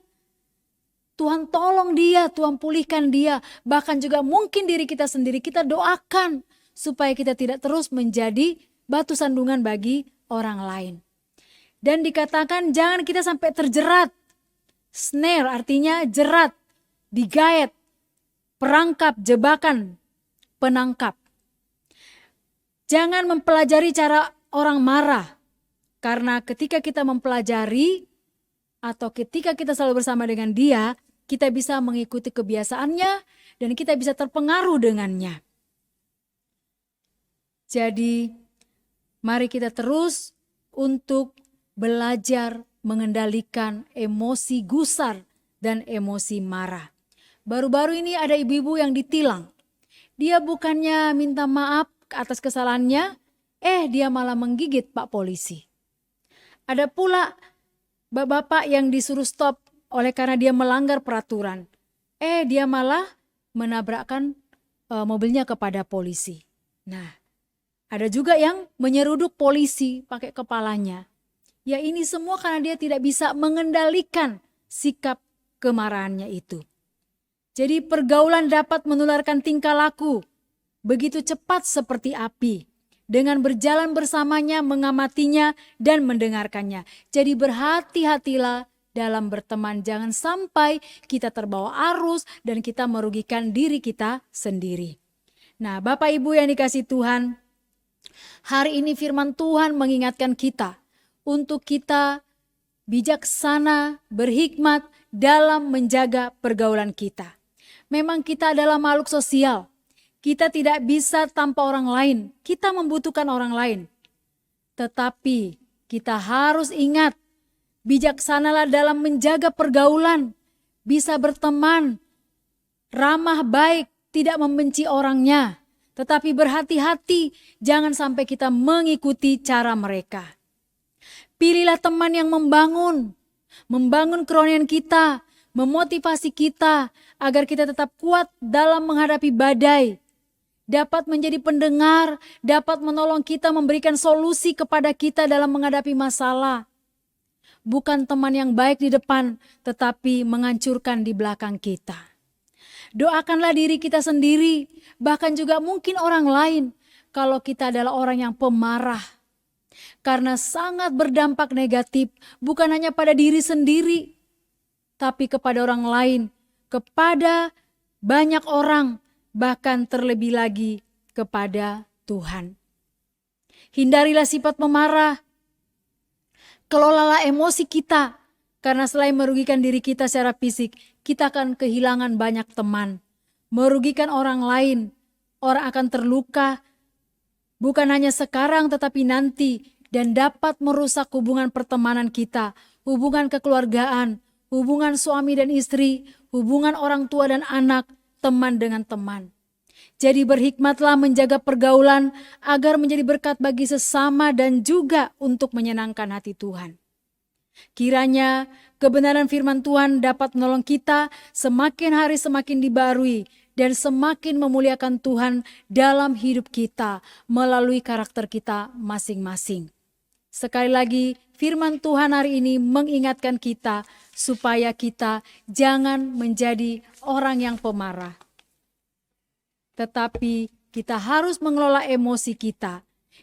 Tuhan tolong dia, Tuhan pulihkan dia. Bahkan juga mungkin diri kita sendiri kita doakan. Supaya kita tidak terus menjadi batu sandungan bagi orang lain. Dan dikatakan jangan kita sampai terjerat. Snare artinya jerat, digayat, perangkap, jebakan, penangkap. Jangan mempelajari cara orang marah. Karena ketika kita mempelajari atau ketika kita selalu bersama dengan dia, kita bisa mengikuti kebiasaannya dan kita bisa terpengaruh dengannya. Jadi mari kita terus untuk belajar mengendalikan emosi gusar dan emosi marah. Baru-baru ini ada ibu-ibu yang ditilang. Dia bukannya minta maaf atas kesalahannya, dia malah menggigit Pak polisi. Ada pula bapak-bapak yang disuruh stop oleh karena dia melanggar peraturan. Dia malah menabrakkan mobilnya kepada polisi. Nah, ada juga yang menyeruduk polisi pakai kepalanya. Ya ini semua karena dia tidak bisa mengendalikan sikap kemarahannya itu. Jadi pergaulan dapat menularkan tingkah laku begitu cepat seperti api. Dengan berjalan bersamanya, mengamatinya dan mendengarkannya. Jadi berhati-hatilah dalam berteman. Jangan sampai kita terbawa arus dan kita merugikan diri kita sendiri. Nah, Bapak Ibu yang dikasihi Tuhan, hari ini firman Tuhan mengingatkan kita untuk kita bijaksana, berhikmat dalam menjaga pergaulan kita. Memang kita adalah makhluk sosial. Kita tidak bisa tanpa orang lain. Kita membutuhkan orang lain. Tetapi kita harus ingat, bijaksanalah dalam menjaga pergaulan. Bisa berteman, ramah baik, tidak membenci orangnya. Tetapi berhati-hati, jangan sampai kita mengikuti cara mereka. Pilihlah teman yang membangun kerohanian kita, memotivasi kita agar kita tetap kuat dalam menghadapi badai. Dapat menjadi pendengar, dapat menolong kita memberikan solusi kepada kita dalam menghadapi masalah. Bukan teman yang baik di depan, tetapi menghancurkan di belakang kita. Doakanlah diri kita sendiri, bahkan juga mungkin orang lain. Kalau kita adalah orang yang pemarah, karena sangat berdampak negatif, bukan hanya pada diri sendiri, tapi kepada orang lain, kepada banyak orang, bahkan terlebih lagi kepada Tuhan. Hindarilah sifat pemarah. Kelolalah emosi kita, karena selain merugikan diri kita secara fisik, kita akan kehilangan banyak teman. Merugikan orang lain, orang akan terluka, bukan hanya sekarang tetapi nanti, dan dapat merusak hubungan pertemanan kita, hubungan kekeluargaan, hubungan suami dan istri, hubungan orang tua dan anak, teman dengan teman. Jadi berhikmatlah menjaga pergaulan agar menjadi berkat bagi sesama dan juga untuk menyenangkan hati Tuhan. Kiranya kebenaran firman Tuhan dapat menolong kita semakin hari semakin dibarui dan semakin memuliakan Tuhan dalam hidup kita melalui karakter kita masing-masing. Sekali lagi, firman Tuhan hari ini mengingatkan kita supaya kita jangan menjadi orang yang pemarah. Tetapi kita harus mengelola emosi kita.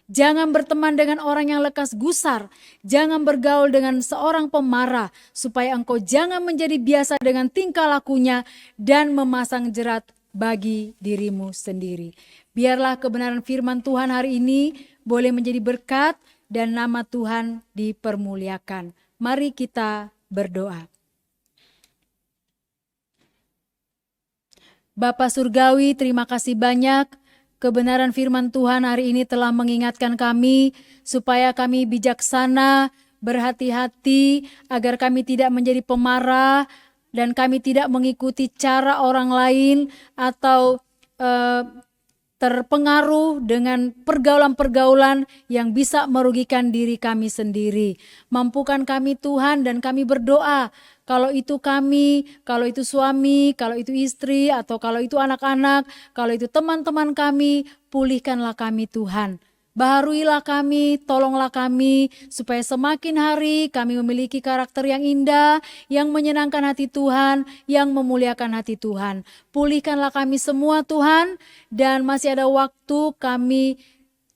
Jangan berteman dengan orang yang lekas gusar. Jangan bergaul dengan seorang pemarah supaya engkau jangan menjadi biasa dengan tingkah lakunya dan memasang jerat bagi dirimu sendiri. Biarlah kebenaran firman Tuhan hari ini boleh menjadi berkat dan nama Tuhan dipermuliakan. Mari kita berdoa. Bapa Surgawi, terima kasih banyak. Kebenaran firman Tuhan hari ini telah mengingatkan kami supaya kami bijaksana, berhati-hati agar kami tidak menjadi pemarah dan kami tidak mengikuti cara orang lain atau terpengaruh dengan pergaulan-pergaulan yang bisa merugikan diri kami sendiri. Mampukan kami Tuhan dan kami berdoa, kalau itu kami, kalau itu suami, kalau itu istri, atau kalau itu anak-anak, kalau itu teman-teman kami, pulihkanlah kami Tuhan. Baharuilah kami, tolonglah kami, supaya semakin hari kami memiliki karakter yang indah, yang menyenangkan hati Tuhan, yang memuliakan hati Tuhan. Pulihkanlah kami semua Tuhan, dan masih ada waktu kami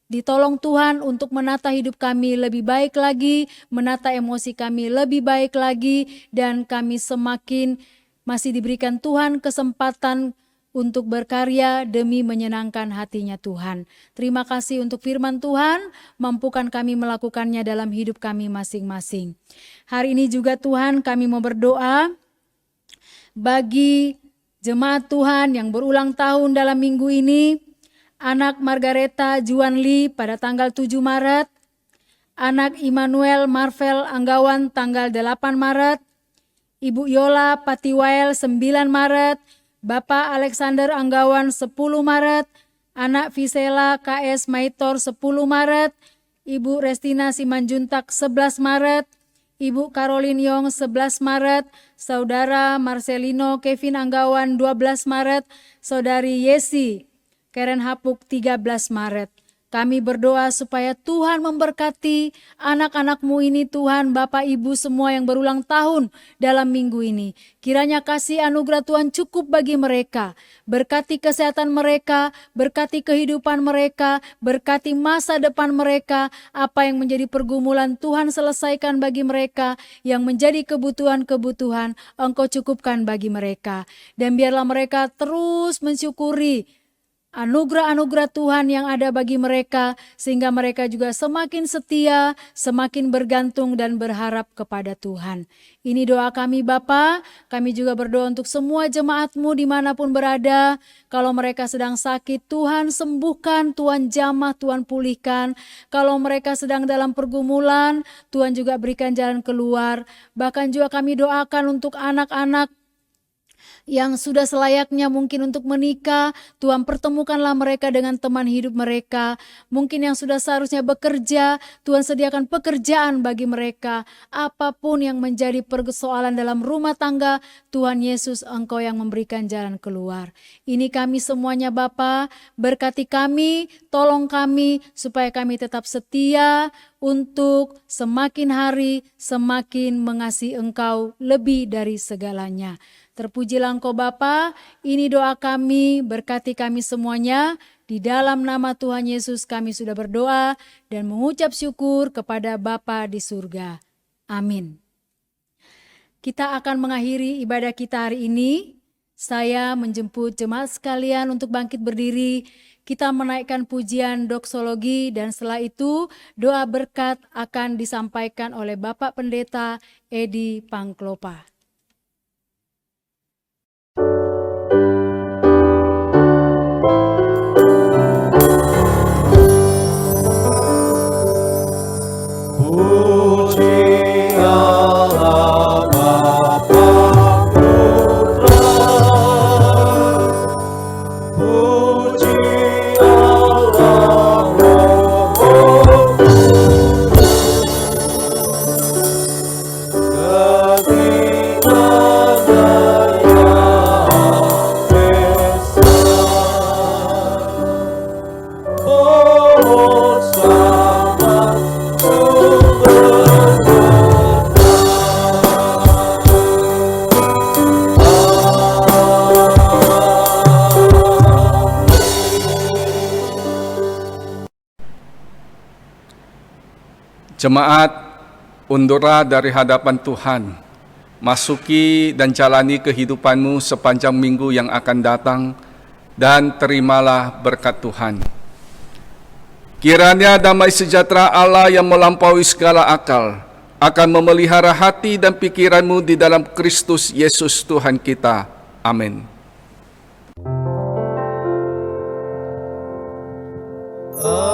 ditolong Tuhan untuk menata hidup kami lebih baik lagi, menata emosi kami lebih baik lagi, dan kami semakin masih diberikan Tuhan kesempatan untuk berkarya demi menyenangkan hatinya Tuhan. Terima kasih untuk firman Tuhan, mampukan kami melakukannya dalam hidup kami masing-masing. Hari ini juga Tuhan kami mau berdoa bagi jemaat Tuhan yang berulang tahun dalam minggu ini. Anak Margareta Juan Lee pada tanggal 7 Maret, anak Immanuel Marvel Anggawan tanggal 8 Maret, Ibu Yola Patiwael 9 Maret, Bapak Alexander Anggawan 10 Maret, anak Visela KS Maitor 10 Maret, Ibu Restina Simanjuntak 11 Maret, Ibu Caroline Yong 11 Maret, Saudara Marcelino Kevin Anggawan 12 Maret, Saudari Yesi Karen Hapuk 13 Maret. Kami berdoa supaya Tuhan memberkati anak-anak-Mu ini Tuhan, Bapak Ibu semua yang berulang tahun dalam minggu ini. Kiranya kasih anugerah Tuhan cukup bagi mereka. Berkati kesehatan mereka, berkati kehidupan mereka, berkati masa depan mereka. Apa yang menjadi pergumulan Tuhan selesaikan bagi mereka, yang menjadi kebutuhan-kebutuhan Engkau cukupkan bagi mereka. Dan biarlah mereka terus mensyukuri anugerah-anugerah Tuhan yang ada bagi mereka, sehingga mereka juga semakin setia, semakin bergantung dan berharap kepada Tuhan. Ini doa kami Bapa. Kami juga berdoa untuk semua jemaat-Mu dimanapun berada. Kalau mereka sedang sakit, Tuhan sembuhkan, Tuhan jamah, Tuhan pulihkan. Kalau mereka sedang dalam pergumulan, Tuhan juga berikan jalan keluar. Bahkan juga kami doakan untuk anak-anak yang sudah selayaknya mungkin untuk menikah, Tuhan pertemukanlah mereka dengan teman hidup mereka. Mungkin yang sudah seharusnya bekerja, Tuhan sediakan pekerjaan bagi mereka. Apapun yang menjadi persoalan dalam rumah tangga, Tuhan Yesus Engkau yang memberikan jalan keluar. Ini kami semuanya Bapa, berkati kami, tolong kami supaya kami tetap setia untuk semakin hari semakin mengasihi Engkau lebih dari segalanya. Terpujilah Engkau Bapa, ini doa kami, berkati kami semuanya. Di dalam nama Tuhan Yesus kami sudah berdoa dan mengucap syukur kepada Bapa di surga. Amin. Kita akan mengakhiri ibadah kita hari ini. Saya menjemput jemaat sekalian untuk bangkit berdiri. Kita menaikkan pujian doksologi dan setelah itu doa berkat akan disampaikan oleh Bapak Pendeta Edi Pangklopa. Jemaat, undurlah dari hadapan Tuhan, masuki dan jalani kehidupanmu sepanjang minggu yang akan datang, dan terimalah berkat Tuhan. Kiranya damai sejahtera Allah yang melampaui segala akal akan memelihara hati dan pikiranmu di dalam Kristus Yesus Tuhan kita. Amin. Oh